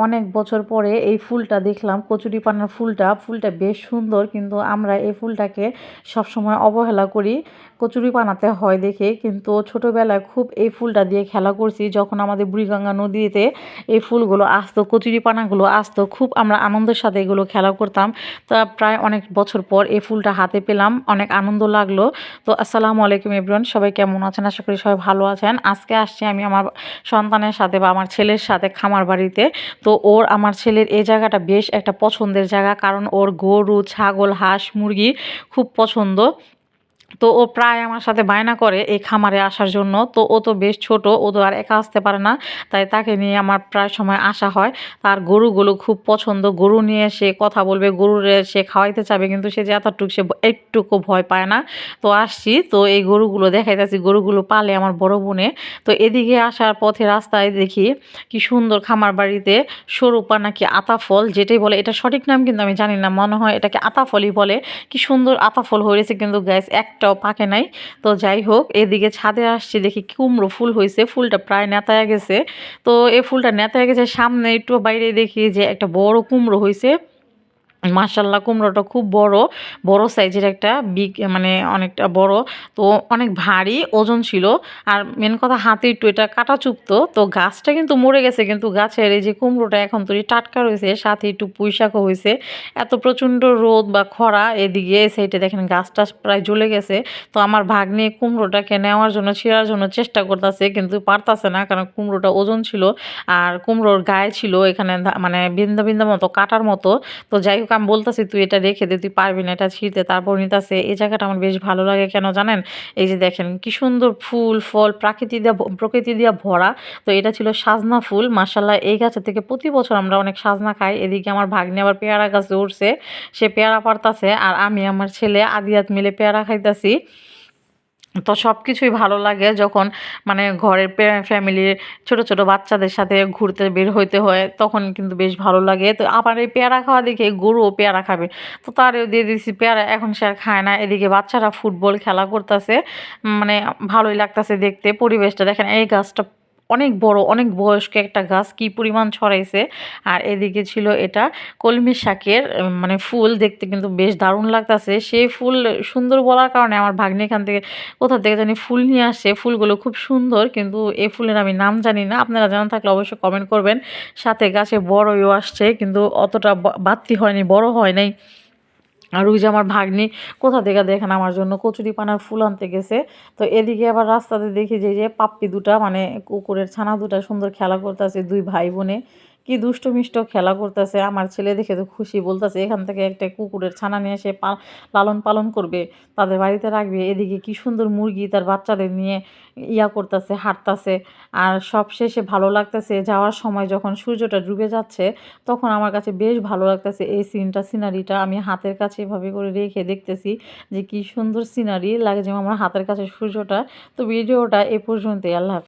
অনেক বছর পরে এই ফুলটা দেখলাম, কচুরিপানার ফুলটা বেশ সুন্দর, কিন্তু আমরা এই ফুলটাকে সবসময় অবহেলা করি কচুরিপানাতে হয় দেখে। কিন্তু ছোটোবেলায় খুব এই ফুলটা দিয়ে খেলা করছি, যখন আমাদের বুড়িগঙ্গা নদীতে এই ফুলগুলো আসতো, কচুরিপানাগুলো আসতো, খুব আমরা আনন্দের সাথে এগুলো খেলা করতাম। তা প্রায় অনেক বছর পর এই ফুলটা হাতে পেলাম, অনেক আনন্দ লাগলো। তো আসসালামু আলাইকুম এভরিওয়ান, সবাই কেমন আছেন? আশা করি সবাই ভালো আছেন। আজকে আসছি আমি আমার সন্তানের সাথে বা আমার ছেলের সাথে খামার বাড়িতে। তো আমার ছেলের এই জায়গাটা বেশ একটা পছন্দের জায়গা, কারণ ওর গরু, ছাগল, হাঁস, মুরগি খুব পছন্দ। তো ও প্রায় আমার সাথে বায়না করে এই খামারে আসার জন্য। তো ও তো বেশ ছোট, ও তো আর একা আসতে পারে না, তাই তাকে নিয়ে আমার প্রায় সময় আসা হয়। তার গরুগুলো খুব পছন্দ, গরু নিয়ে সে কথা বলবে, গরুরে সে খাওয়াইতে চাবে, কিন্তু সে যে এতটুকু সে একটুকু ভয় পায় না। তো আসছি, তো এই গরুগুলো দেখাইতেছি, গরুগুলো পালে আমার বড় বোনে। তো এদিকে আসার পথে রাস্তায় দেখি কি সুন্দর খামার বাড়িতে সরুপা নাকি আতা ফল যেটাই বলে, এটা সঠিক নাম কিন্তু আমি জানি না, মনে হয় এটাকে আতাফলই বলে। কি সুন্দর আতাফল হয়েছে, কিন্তু গাছ একটাও পাকে নাই। তো যাই হোক, এদিকে ছাদে আসছি, দেখি কুমড়ো ফুল হয়েছে, ফুলটা প্রায় নেতায় গেছে। তো এই ফুলটা নেতায় গেছে, সামনে একটু বাইরে দেখি যে একটা বড় কুমড়ো হয়েছে। মাশাল্লাহ, কুমড়োটা খুব বড়, বড় সাইজের একটা মানে অনেকটা বড়। তো অনেক ভারী ওজন ছিল। আর মেন কথা, হাতে একটু এটা কাটা চুকতো। তো গাছটা কিন্তু মরে গেছে, কিন্তু গাছের এই যে কুমড়োটা এখন তো টাটকা রয়েছে, সাথে একটু পুঁইশাকও হয়েছে। এত প্রচণ্ড রোদ বা খরা, এদিকে সাইডে দেখেন গাছটা প্রায় জ্বলে গেছে। তো আমার ভাগ্নে কুমড়োটাকে নেওয়ার জন্য, ছিঁড়ার জন্য চেষ্টা করতেছে, কিন্তু পারতাছে না, কারণ কুমড়োটা ওজন ছিল। আর কুমড়োর গায়ে ছিল এখানে মানে বিন্দা বিন্দা মতো, কাটার মতো। তো যাই হোক, আমি বলতেছি তুই এটা রেখে দে, তুই পারবি না এটা ছিঁড়তে। তারপর নিতাছে। এই জায়গাটা আমার বেশ ভালো লাগে, কেন জানেন? এই যে দেখেন কি সুন্দর ফুল ফল, প্রকৃতি দিয়া ভরা। তো এটা ছিল সাজনা ফুল। মাশাল্লাহ, এই গাছের থেকে প্রতি বছর আমরা অনেক সাজনা খাই। এদিকে আমার ভাগ্নে আবার পেয়ারা গাছে উঠছে, সে পেয়ারা পারতাছে, আর আমি আমার ছেলে আদিয়াত মিলে পেয়ারা খাইতাছি। তো সব কিছুই ভালো লাগে যখন মানে ঘরের ফ্যামিলির ছোট ছোট বাচ্চাদের সাথে ঘুরতে বের হইতে হয়, তখন কিন্তু বেশ ভালো লাগে। তো আবার এই পেয়ারা খাওয়া দেখে গরুও পেয়ারা খাবে, তো তারও দিয়ে দিয়েছি পেয়ারা। এখন সে আর খায় না। এদিকে বাচ্চারা ফুটবল খেলা করতেছে, মানে ভালোই লাগতেছে দেখতে। পরিবেশটা দেখেন, এই গাছটা অনেক বড়, অনেক বয়স্ক একটা গাছ, কি পরিমাণ ছড়াইছে। আর এদিকে ছিল এটা কলমি শাকের মানে ফুল, দেখতে কিন্তু বেশ দারুণ লাগতেছে। সেই ফুল সুন্দর বলার কারণে আমার ভাগ্নে এখান থেকে কোথা থেকে জানি ফুল নিয়ে আসছে। ফুলগুলো খুব সুন্দর, কিন্তু এই ফুলের আমি নাম জানি না, আপনারা জানা থাকলে অবশ্যই কমেন্ট করবেন। সাথে গাছে বড়ইও আসছে, কিন্তু অতটা বাড়তি হয়নি, বড় হয় নাই। আর ওই যে আমার ভাগ্নি কোথা থেকে দেখেন আমার জন্য কচুরিপানার ফুল আনতে গেছে। তো এদিকে আবার রাস্তাতে দেখি যে যে পাপ্পি দুটা, মানে কুকুরের ছানা দুটা সুন্দর খেলা করতেছে, দুই ভাই বোনে কি দুষ্ট মিষ্ট খেলা করতেছে। আমার ছেলে দেখে তো খুশি, বলতেছে এখান থেকে একটা কুকুরের ছানা নিয়ে এসে লালন পালন করবে, তাদের বাড়িতে রাখবে। এদিকে কি সুন্দর মুরগি তার বাচ্চাদের নিয়ে করতেছে, হাঁটতাছে। আর সব শেষে ভালো লাগতেছে যাওয়ার সময়, যখন সূর্যটা ডুবে যাচ্ছে, তখন আমার কাছে বেশ ভালো লাগতেছে এই সিনারিটা। আমি হাতের কাছে এভাবে করে রেখে দেখতেছি যে কি সুন্দর সিনারি লাগে, যেমন আমার হাতের কাছে সূর্যটা। তো ভিডিওটা এ পর্যন্তই। আল্লাহ হাফেজ।